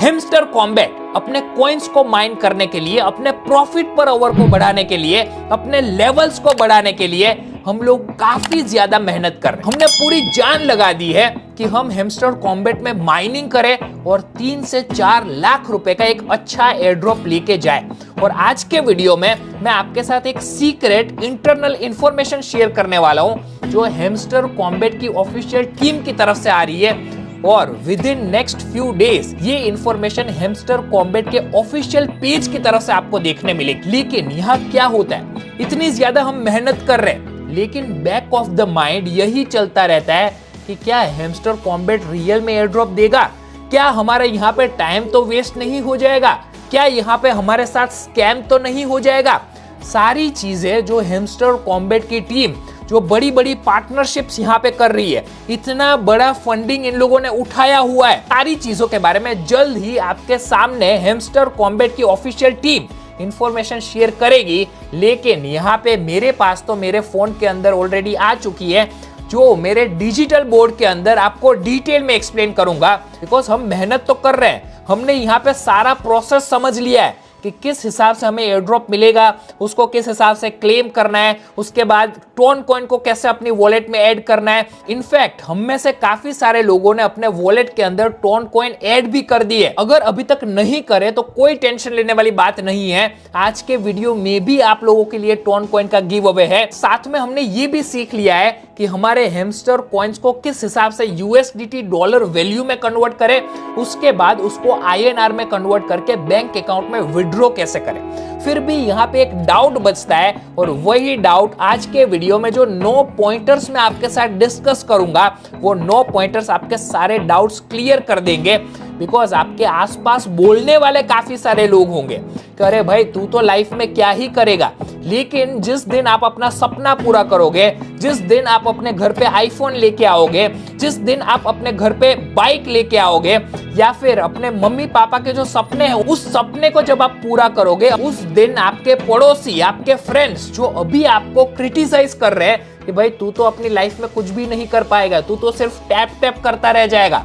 Hamster combat अपने coins को mine करने के लिए, अपने प्रॉफिट पर आवर को बढ़ाने के लिए, अपने लेवल्स को बढ़ाने के लिए हम लोग काफी ज्यादा मेहनत कर रहे हैं। हमने पूरी जान लगा दी है कि हम हेमस्टर कॉम्बैट में माइनिंग करें और 3 से 4 लाख रुपए का एक अच्छा एयर ड्रॉप लेके जाए। और आज के वीडियो में मैं आपके साथ एक सीक्रेट इंटरनल इंफॉर्मेशन शेयर करने वाला हूं जो हेमस्टर कॉम्बैट की ऑफिशियल टीम की तरफ से आ रही है। और with in next few days ये इंफॉर्मेशन हेमस्टर कॉम्बैट के ऑफिशियल पेज की तरफ से आपको देखने मिलेगी। लेकिन यहाँ क्या होता है, इतनी ज्यादा हम मेहनत कर रहे हैं लेकिन बैक ऑफ द माइंड यही चलता रहता है कि क्या हेमस्टर कॉम्बैट रियल में एयर ड्रॉप देगा, क्या हमारे यहाँ पे टाइम तो वेस्ट नहीं हो जाएगा, क्या यहाँ पे हमारे साथ स्कैम तो नहीं हो जाएगा। सारी चीजें जो हेमस्टर कॉम्बैट की टीम जो बड़ी बड़ी पार्टनरशिप्स यहाँ पे कर रही है, इतना बड़ा फंडिंग इन लोगों ने उठाया हुआ है, सारी चीजों के बारे में जल्द ही आपके सामने हेमस्टर कॉम्बैट की ऑफिशियल टीम इंफॉर्मेशन शेयर करेगी। लेकिन यहाँ पे मेरे पास तो मेरे फोन के अंदर ऑलरेडी आ चुकी है जो मेरे डिजिटल बोर्ड के अंदर आपको डिटेल में एक्सप्लेन करूंगा। बिकॉज हम मेहनत तो कर रहे हैं, हमने यहाँ पे सारा प्रोसेस समझ लिया है कि किस हिसाब से हमें एयर ड्रॉप मिलेगा, उसको किस हिसाब से क्लेम करना है, उसके बाद टोन कॉइन को कैसे अपनी वॉलेट में ऐड करना है। इनफैक्ट हम में से काफी सारे लोगों ने अपने वॉलेट के अंदर टोन कॉइन ऐड भी कर दिए। अगर अभी तक नहीं करे तो कोई टेंशन लेने वाली बात नहीं है, आज के वीडियो में भी आप लोगों के लिए टोन कॉइन का गिव अवे है। साथ में हमने ये भी सीख लिया है कि हमारे हेमस्टर कॉइन्स को किस हिसाब से यूएसडीटी डॉलर वैल्यू में कन्वर्ट करें, उसके बाद उसको आईएनआर में कन्वर्ट करके बैंक अकाउंट में विड्रॉ कैसे करें। फिर भी यहाँ पे एक डाउट बचता है और वही डाउट आज के वीडियो में जो 9 पॉइंटर्स में आपके साथ डिस्कस करूंगा, वो 9 पॉइंटर्स आपके सारे डाउट्स क्लियर कर देंगे। बिकॉज आपके आसपास बोलने वाले काफी सारे लोग होंगे कि अरे भाई तू तो लाइफ में क्या ही करेगा, लेकिन जिस दिन आप अपना सपना पूरा करोगे, जिस दिन आप अपने घर पे आईफोन लेके आओगे, जिस दिन आप अपने घर पे बाइक लेके आओगे, या फिर अपने मम्मी पापा के जो सपने हैं उस सपने को जब आप पूरा करोगे, उस दिन आपके पड़ोसी, आपके फ्रेंड्स जो अभी आपको क्रिटिसाइज कर रहे हैं कि भाई तू तो अपनी लाइफ में कुछ भी नहीं कर पाएगा, तू तो सिर्फ टैप टैप करता रह जाएगा,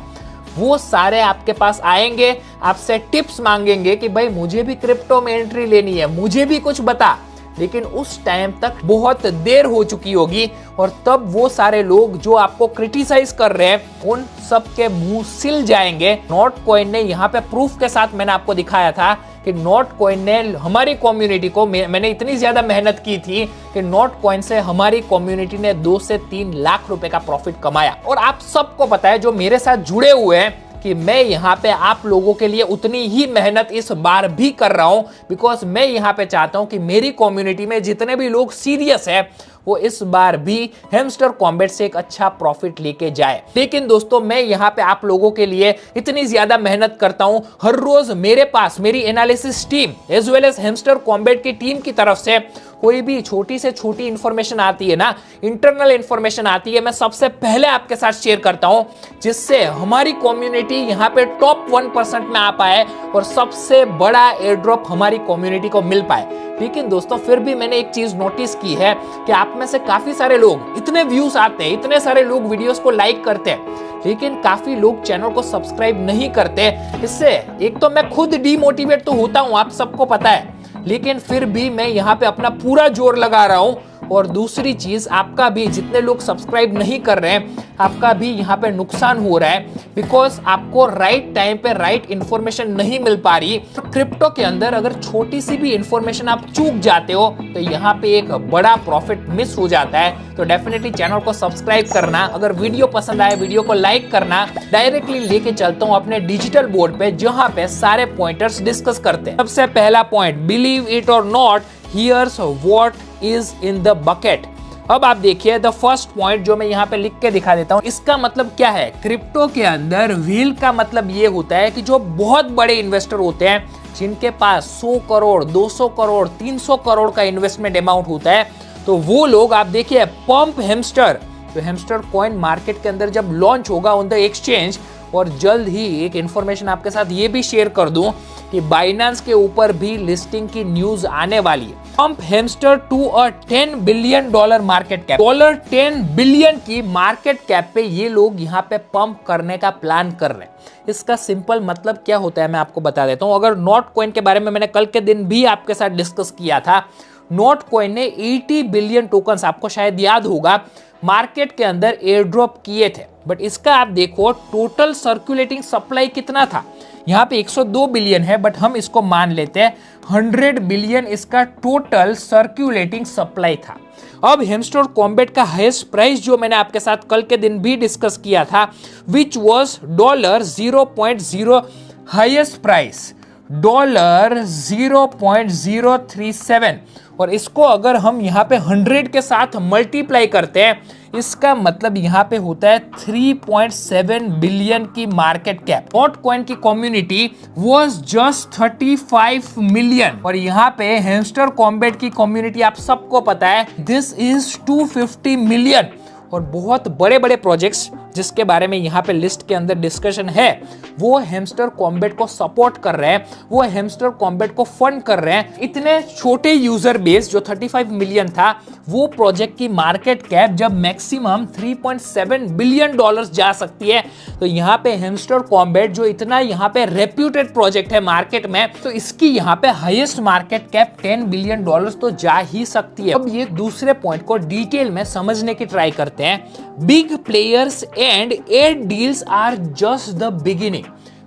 वो सारे आपके पास आएंगे, आपसे टिप्स मांगेंगे कि भाई मुझे भी क्रिप्टो में एंट्री लेनी है, मुझे भी कुछ बता। लेकिन उस टाइम तक बहुत देर हो चुकी होगी और तब वो सारे लोग जो आपको क्रिटिसाइज कर रहे हैं उन सब के मुंह सिल जाएंगे। नॉट कॉइन ने यहाँ पे प्रूफ के साथ मैंने आपको दिखाया था कि नॉट कॉइन ने हमारी कम्युनिटी को, मैंने इतनी ज्यादा मेहनत की थी कि नॉट कॉइन से हमारी कम्युनिटी ने 2 से 3 लाख रुपए का प्रॉफिट कमाया। और आप सबको पता है जो मेरे साथ जुड़े हुए हैं कि मैं यहाँ पे आप लोगों के लिए उतनी ही मेहनत इस बार भी कर रहा हूं। बिकॉज मैं यहाँ पे चाहता हूं कि मेरी कम्युनिटी में जितने भी लोग सीरियस है वो इस बार भी हेमस्टर कॉम्बैट से एक अच्छा प्रॉफिट लेके जाए। लेकिन दोस्तों मैं यहाँ पे आप लोगों के लिए इतनी ज्यादा मेहनत करता हूं, हर रोज मेरे पास मेरी analysis team as well as hamster combat की टीम की तरफ से कोई भी छोटी से छोटी इंफॉर्मेशन आती है ना, इंटरनल इंफॉर्मेशन आती है, मैं सबसे पहले आपके साथ शेयर करता हूं जिससे हमारी कम्युनिटी यहाँ पे टॉप 1% में आ पाए और सबसे बड़ा एयर ड्रॉप हमारी कम्युनिटी को मिल पाए। लेकिन दोस्तों फिर भी मैंने एक चीज नोटिस की है कि आप में से काफी सारे लोग, इतने व्यूज आते हैं, इतने सारे लोग वीडियोस को लाइक करते हैं, लेकिन काफी लोग चैनल को सब्सक्राइब नहीं करते। इससे एक तो मैं खुद डिमोटिवेट तो होता हूं, आप सबको पता है, लेकिन फिर भी मैं यहाँ पे अपना पूरा जोर लगा रहा हूं। और दूसरी चीज, आपका भी जितने लोग सब्सक्राइब नहीं कर रहे हैं, आपका भी यहाँ पे नुकसान हो रहा है बिकॉज आपको राइट टाइम पे राइट इंफॉर्मेशन नहीं मिल पा रही। तो क्रिप्टो के अंदर अगर छोटी सी भी इंफॉर्मेशन आप चूक जाते हो तो यहाँ पे एक बड़ा प्रॉफिट मिस हो जाता है। तो डेफिनेटली चैनल को सब्सक्राइब करना, अगर वीडियो पसंद आए वीडियो को लाइक करना। डायरेक्टली लेके चलता हूँ अपने डिजिटल बोर्ड पे जहाँ पे सारे पॉइंटर्स डिस्कस करते हैं। सबसे पहला पॉइंट, बिलीव इट और not, here's what is in the bucket. अब आप देखिए द फर्स्ट पॉइंट जो मैं यहाँ पे लिख के दिखा देता हूँ, इसका मतलब क्या है। क्रिप्टो के अंदर व्हील का मतलब ये होता है कि जो बहुत बड़े इन्वेस्टर होते हैं जिनके पास 100 करोड़ 200 करोड़ 300 करोड़ का इन्वेस्टमेंट अमाउंट होता है, तो वो लोग आप देखिए पंप हेमस्टर, तो हेमस्टर कॉइन मार्केट के अंदर जब लॉन्च होगा ऑन द एक्सचेंज, और जल्द ही एक इंफॉर्मेशन आपके साथ ये भी शेयर कर दूं कि बाइनेंस के ऊपर भी लिस्टिंग की न्यूज आने वाली है। Pump hamster to a $10 billion market cap, $10 billion की मार्केट कैप पे ये लोग यहाँ पे पंप करने का प्लान कर रहे हैं। इसका सिंपल मतलब क्या होता है मैं आपको बता देता हूँ। अगर नोट कॉइन के बारे में मैंने कल के दिन भी आपके साथ डिस्कस किया था। नोट कॉइन ने 80 बिलियन टोकन्स, आपको शायद याद होगा, मार्केट के अंदर एयर ड्रॉप किए थे। बट इसका आप देखो टोटल सर्कुलेटिंग सप्लाई कितना था, यहाँ पे 102 बिलियन है, बट हम इसको मान लेते हैं 100 बिलियन इसका टोटल सर्कुलेटिंग सप्लाई था। अब हैमस्टर कॉम्बैट का हाईएस्ट प्राइस जो मैंने आपके साथ कल के दिन भी डिस्कस किया था, विच वॉज $0.0, हाईएस्ट प्राइस $0.037, और इसको अगर हम यहाँ पे 100 के साथ मल्टीप्लाई करते हैं, इसका मतलब यहाँ पे होता है 3.7 बिलियन की मार्केट कैप। नोट कॉइन की कम्युनिटी वाज जस्ट 35 मिलियन, और यहाँ पे हैमस्टर कॉम्बैट की कम्युनिटी आप सबको पता है दिस इज 250 मिलियन। और बहुत बड़े बड़े प्रोजेक्ट्स जिसके बारे में यहाँ पे लिस्ट के अंदर डिस्कशन है, वो हैमस्टर कॉम्बैट को सपोर्ट कर रहे हैं, वो हैमस्टर कॉम्बैट को फंड कर रहे हैं। इतने छोटे यूजर बेस जो 35 मिलियन था, वो प्रोजेक्ट की मार्केट कैप जब मैक्सिमम $3.7 बिलियन जा सकती है, तो यहाँ पे हैमस्टर कॉम्बैट जो इतना यहाँ पे रेप्यूटेड प्रोजेक्ट है मार्केट में, तो इसकी यहाँ पे हाईएस्ट मार्केट कैप $10 बिलियन तो जा ही सकती है। अब ये दूसरे पॉइंट को डिटेल में समझने की ट्राई करते हैं। Big players and ad deals are just the beginning.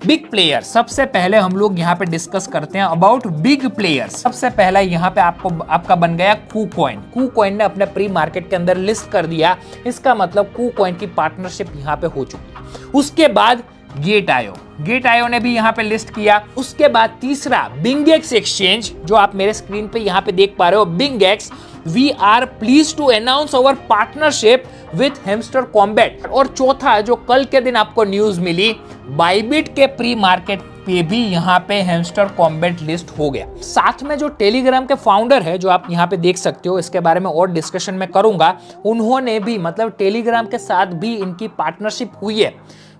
Big player, सबसे पहले हम लोग यहाँ पे डिस्कस करते हैं अबाउट बिग प्लेयर्स। सबसे पहला यहाँ पे आपका बन गया KuCoin। KuCoin ने अपने प्री मार्केट के अंदर लिस्ट कर दिया, इसका मतलब KuCoin की पार्टनरशिप यहाँ पे हो चुकी है। उसके बाद गेट.io ने भी यहाँ पे लिस्ट किया। उसके बाद तीसरा BingX एक्सचेंज, जो आप मेरे स्क्रीन पे यहाँ पे देख पा रहे हो, BingX। We are please to announce our partnership with hamster combat. और चौथा जो कल के दिन आपको न्यूज मिली, बाइबिट के प्री मार्केट पे भी यहाँ पे हैमस्टर कॉम्बैट लिस्ट हो गया। साथ में जो टेलीग्राम के फाउंडर है, जो आप यहाँ पे देख सकते हो, इसके बारे में और डिस्कशन में करूंगा, उन्होंने भी मतलब टेलीग्राम के साथ भी इनकी पार्टनरशिप हुई है।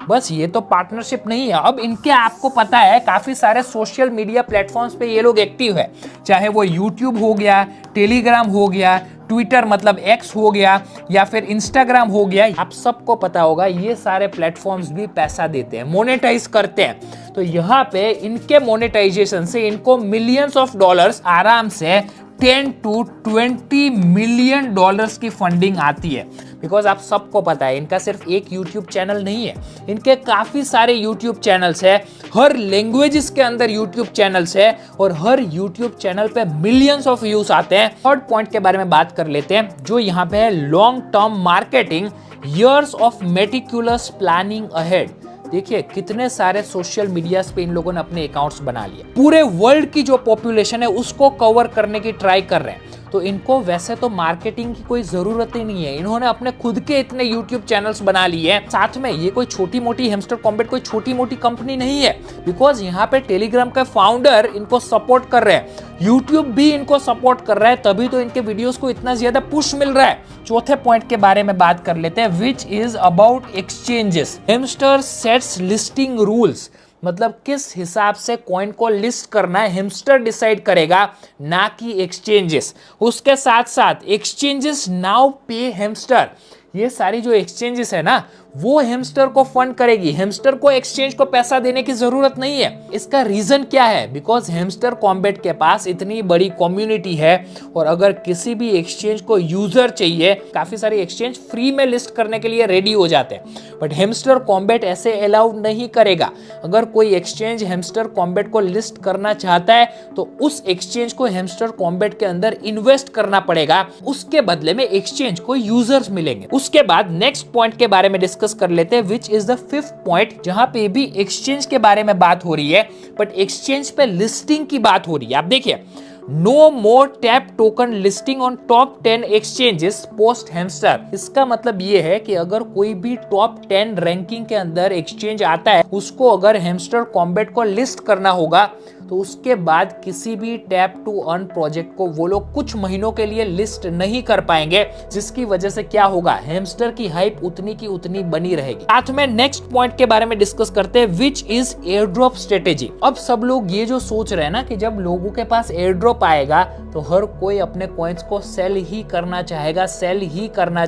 बस ये तो पार्टनरशिप नहीं है, अब इनके आपको पता है काफी सारे सोशल मीडिया प्लेटफॉर्म्स पे ये लोग एक्टिव है, चाहे वो यूट्यूब हो गया, टेलीग्राम हो गया, ट्विटर मतलब एक्स हो गया, या फिर इंस्टाग्राम हो गया। आप सबको पता होगा ये सारे प्लेटफॉर्म्स भी पैसा देते हैं, मोनेटाइज करते हैं। तो यहाँ पे इनके मोनेटाइजेशन से इनको मिलियंस ऑफ डॉलर्स आराम से 10 to 20 मिलियन डॉलर्स की फंडिंग आती है। बिकॉज आप सबको पता है इनका सिर्फ एक यूट्यूब चैनल नहीं है, इनके काफी सारे यूट्यूब चैनल्स है, हर लैंग्वेजेस के अंदर यूट्यूब चैनल्स है, और हर यूट्यूब चैनल पे मिलियंस ऑफ व्यूज आते हैं। थर्ड पॉइंट के बारे में बात कर लेते हैं, जो यहाँ पे है long term marketing, years of meticulous planning ahead. देखिए कितने सारे सोशल मीडिया पे इन लोगों ने अपने अकाउंट्स बना लिए, पूरे वर्ल्ड की जो पॉपुलेशन है उसको कवर करने की ट्राई कर रहे हैं। तो इनको वैसे तो मार्केटिंग की कोई जरूरत ही नहीं है, इन्होंने अपने खुद के इतने यूट्यूब चैनल्स बना लिए हैं। साथ में ये कोई छोटी मोटी हैमस्टर कॉम्बैट कोई छोटी मोटी कंपनी नहीं है, बिकॉज यहाँ पे टेलीग्राम का फाउंडर इनको सपोर्ट कर रहे हैं, यूट्यूब भी इनको सपोर्ट कर रहा है, तभी तो इनके वीडियोस को इतना ज्यादा पुश मिल रहा है। चौथे पॉइंट के बारे में बात कर लेते हैं, which is about exchanges. Hamster sets listing rules, मतलब किस हिसाब से कॉइन को लिस्ट करना है हैमस्टर डिसाइड करेगा, ना कि एक्सचेंजेस। उसके साथ साथ एक्सचेंजेस नाउ पे हैमस्टर, ये सारी जो एक्सचेंजेस है ना, वो हैमस्टर को फंड करेगी, हैमस्टर को एक्सचेंज को पैसा देने की जरूरत नहीं है। इसका रीजन क्या है? बिकॉज हैमस्टर कॉम्बैट के पास इतनी बड़ी कम्युनिटी है, और अगर किसी भी एक्सचेंज को यूजर चाहिए, काफी सारे एक्सचेंज फ्री में लिस्ट करने के लिए रेडी हो जाते हैं, बट हैमस्टर कॉम्बैट ऐसे अलाउड नहीं करेगा। अगर कोई एक्सचेंज हैमस्टर कॉम्बैट को लिस्ट करना चाहता है, तो उस एक्सचेंज को हैमस्टर कॉम्बैट के अंदर इन्वेस्ट करना पड़ेगा, उसके बदले में एक्सचेंज को यूजर्स मिलेंगे। उसके बाद नेक्स्ट पॉइंट के बारे में डिस्कस कर लेते हैं, which is the fifth point, जहां पे भी एक्सचेंज के बारे में बात हो रही है, बट एक्सचेंज पे लिस्टिंग की बात हो रही है। आप देखिए, no more tap token listing on top 10 exchanges post hamster. इसका मतलब ये है कि अगर कोई भी टॉप 10 रैंकिंग के अंदर एक्सचेंज आता है, उसको अगर हैमस्टर कॉम्बैट को लिस्ट करना होगा, तो उसके बाद किसी भी टैप टू अर्न प्रोजेक्ट को वो लोग कुछ महीनों के लिए लिस्ट नहीं कर पाएंगे, जिसकी वजह से क्या होगा, हैमस्टर की हाइप उतनी की उतनी बनी रहेगी। साथ में नेक्स्ट पॉइंट के बारे में डिस्कस करते हैं, which is air drop strategy. अब सब लोग ये जो सोच रहे हैं ना कि जब लोगों के पास एयर ड्रॉप आएगा तो हर कोई अपने कॉइन्स को सेल ही करना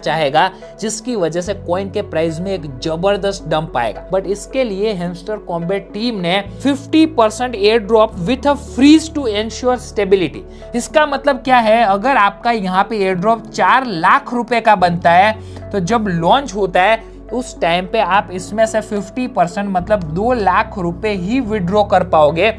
चाहेगा, जिसकी वजह से कॉइन के प्राइस में एक जबरदस्त डंप आएगा। बट इसके लिए हैमस्टर कॉम्बैट टीम ने 50% air drop with a freeze to ensure stability. इसका मतलब क्या है, अगर आपका यहाँ पे एयर ड्रॉप 4 लाख रुपए का बनता है तो जब लॉन्च होता है उस टाइम पे आप इसमें से 50% मतलब 2 लाख रुपए ही विड्रॉ कर पाओगे।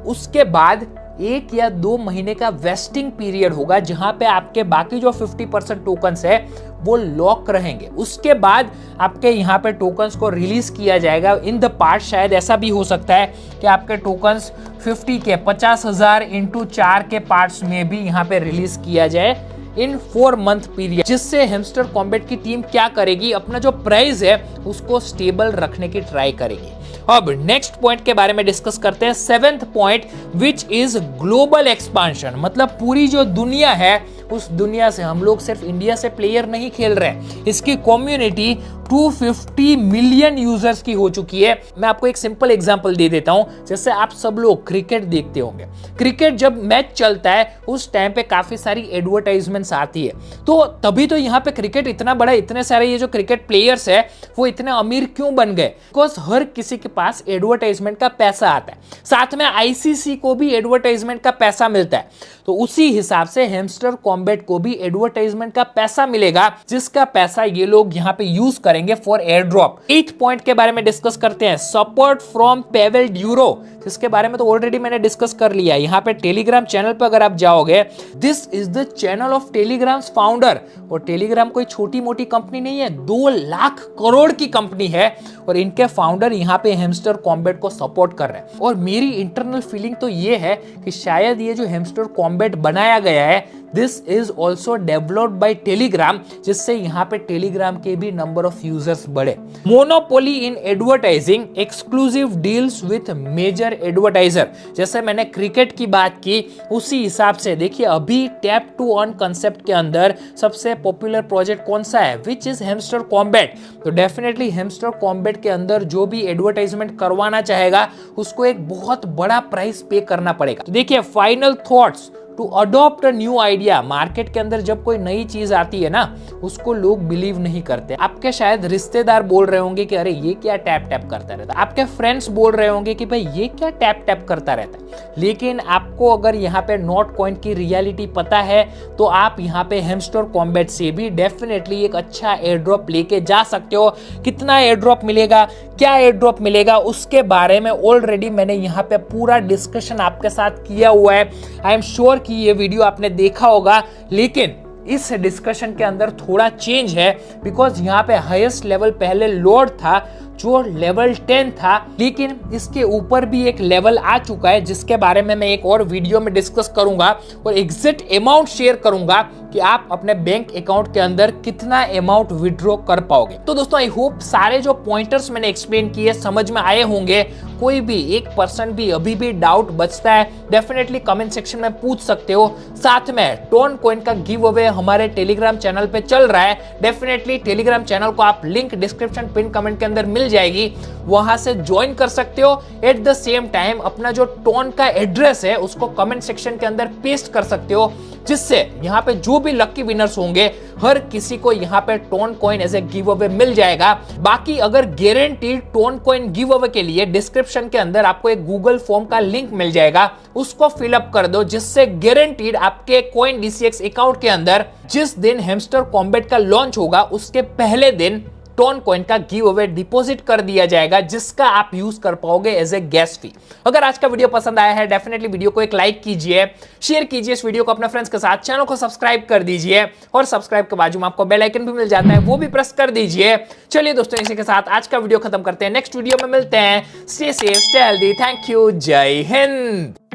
उसके बाद 1 या 2 महीने का वेस्टिंग पीरियड होगा जहां पे आपके बाकी जो 50% टोकन्स है वो लॉक रहेंगे। उसके बाद आपके यहाँ पे टोकन्स को रिलीज किया जाएगा इन द पार्ट। शायद ऐसा भी हो सकता है कि आपके टोकन्स 50,000 इंटू 4 के पार्ट्स में भी यहाँ पे रिलीज किया जाए इन 4 मंथ पीरियड, जिससे हैमस्टर कॉम्बैट की टीम क्या करेगी, अपना जो प्राइस है उसको स्टेबल रखने की ट्राई करेगी। अब नेक्स्ट पॉइंट के बारे में डिस्कस करते हैं, 7th point, which is global expansion. मतलब पूरी जो दुनिया है उस दुनिया से, हम लोग सिर्फ इंडिया से प्लेयर नहीं खेल रहे, इसकी कम्युनिटी 250 मिलियन यूजर्स की हो चुकी है। मैं आपको एक सिंपल एग्जांपल दे देता हूं, जैसे आप सब लोग क्रिकेट देखते होंगे, क्रिकेट जब मैच चलता है उस टाइम पे काफी सारी एडवर्टाइजमेंट्स आती है, तो तभी तो यहाँ पे क्रिकेट इतना बड़ा, इतने सारे ये जो क्रिकेट प्लेयर्स है वो इतने अमीर क्यों बन गए, बिकॉज हर किसी के पास एडवर्टाइजमेंट का पैसा आता है, साथ में आईसीसी को भी एडवर्टाइजमेंट का पैसा मिलता है, तो उसी हिसाब से हैमस्टर कॉम्बैट को भी एडवर्टाइजमेंट का पैसा मिलेगा, जिसका पैसा ये लोग यहाँ पे यूज करेंगे for air drop. 8th point के बारे में डिस्कस करते हैं, सपोर्ट फ्रॉम पेवेल ड्यूरो, जिसके बारे में तो ऑलरेडी मैंने डिस्कस कर लिया। यहाँ पे टेलीग्राम चैनल पर अगर आप जाओगे, this is the channel of Telegram founder, और टेलीग्राम कोई छोटी मोटी कंपनी नहीं है, 2 लाख करोड़ की कंपनी है, और इनके फाउंडर यहाँ पे हैमस्टर कॉम्बैट को सपोर्ट कर रहे हैं। और मेरी इंटरनल फीलिंग तो ये है कि शायद ये जो हैमस्टर कॉम्बैट बनाया गया है, this is also developed by Telegram, जिससे यहाँ पे टेलीग्राम के भी नंबर ऑफ यूजर्स बढ़े। Monopoly in advertising, exclusive deals with major advertiser, जैसे मैंने क्रिकेट की बात की उसी हिसाब से देखिए अभी टैप टू अर्न कंसेप्ट के अंदर सबसे पॉपुलर प्रोजेक्ट कौन सा है, विच इज हैमस्टर कॉम्बैट। तो डेफिनेटली हैमस्टर कॉम्बैट के अंदर जो भी एडवर्टाइजमेंट करवाना चाहेगा उसको एक बहुत बड़ा प्राइस पे करना पड़ेगा। तो देखिए, final thoughts, to adopt a new idea. Market के अंदर जब कोई नई चीज आती है ना, उसको लोग बिलीव नहीं करते। आपके शायद रिश्तेदार बोल रहे होंगे कि अरे ये क्या टैप टैप करता रहता है, आपके फ्रेंड्स बोल रहे होंगे कि भाई ये क्या टैप टैप करता रहता है, लेकिन आपको अगर यहाँ पे नॉट कॉइन की रियलिटी पता है तो आप यहाँ पे हैमस्टर कॉम्बैट से भी डेफिनेटली एक अच्छा एयर ड्रॉप लेके जा सकते हो। कितना एयर ड्रॉप मिलेगा, क्या एयर ड्रॉप मिलेगा, उसके बारे में ऑलरेडी मैंने यहाँ पे पूरा डिस्कशन आपके साथ किया हुआ है। आई एम श्योर कि ये वीडियो आपने देखा होगा, लेकिन इस डिस्कशन के अंदर थोड़ा चेंज है, बिकॉज यहाँ पे हाईएस्ट लेवल पहले लॉर्ड था जो लेवल 10 था, लेकिन इसके ऊपर भी एक लेवल आ चुका है जिसके बारे में मैं एक और वीडियो में डिस्कस करूंगा और एग्जैक्ट अमाउंट शेयर करूंगा कि आप अपने बैंक अकाउंट के अंदर कितना अमाउंट विड्रॉ कर पाओगे। तो दोस्तों आई होप सारे जो पॉइंटर्स मैंने एक्सप्लेन किए समझ में आए होंगे। कोई भी 1% भी अभी भी डाउट बचता है डेफिनेटली कमेंट सेक्शन में पूछ सकते हो। साथ में टोन कॉइन का गिव अवे हमारे टेलीग्राम चैनल पे चल रहा है, डेफिनेटली टेलीग्राम चैनल को आप लिंक डिस्क्रिप्शन पिन कमेंट के अंदर मिल जाएगी, वहां से ज्वाइन कर सकते हो। एट द सेम टाइम अपना जो टोन का एड्रेस है उसको कमेंट सेक्शन के अंदर पेस्ट कर सकते हो, जिससे यहाँ पे जो भी लकी विनर्स होंगे हर किसी को यहाँ पे ton coin as a giveaway मिल जाएगा। बाकी अगर guaranteed ton coin giveaway के लिए डिस्क्रिप्शन के अंदर आपको एक गूगल फॉर्म का लिंक मिल जाएगा, उसको फिलअप कर दो, जिससे गारंटीड आपके कॉइन डीसीएक्स अकाउंट के अंदर जिस दिन हैमस्टर कॉम्बैट का लॉन्च होगा उसके पहले दिन टोन कॉइन का गिव अवे डिपॉजिट कर दिया जाएगा, जिसका आप यूज कर पाओगे एज ए गैस फी। अगर आज का वीडियो पसंद आया है डेफिनेटली वीडियो को एक लाइक कीजिए, शेयर कीजिए इस वीडियो को अपने फ्रेंड्स के साथ, चैनल को सब्सक्राइब कर दीजिए और सब्सक्राइब के बाजू में आपको बेल आइकन भी मिल जाता है, वो भी प्रेस कर दीजिए। चलिए दोस्तों, इसी के साथ आज का वीडियो खत्म करते हैं, नेक्स्ट वीडियो में मिलते हैं। Stay safe, stay healthy, thank you, जय हिंद।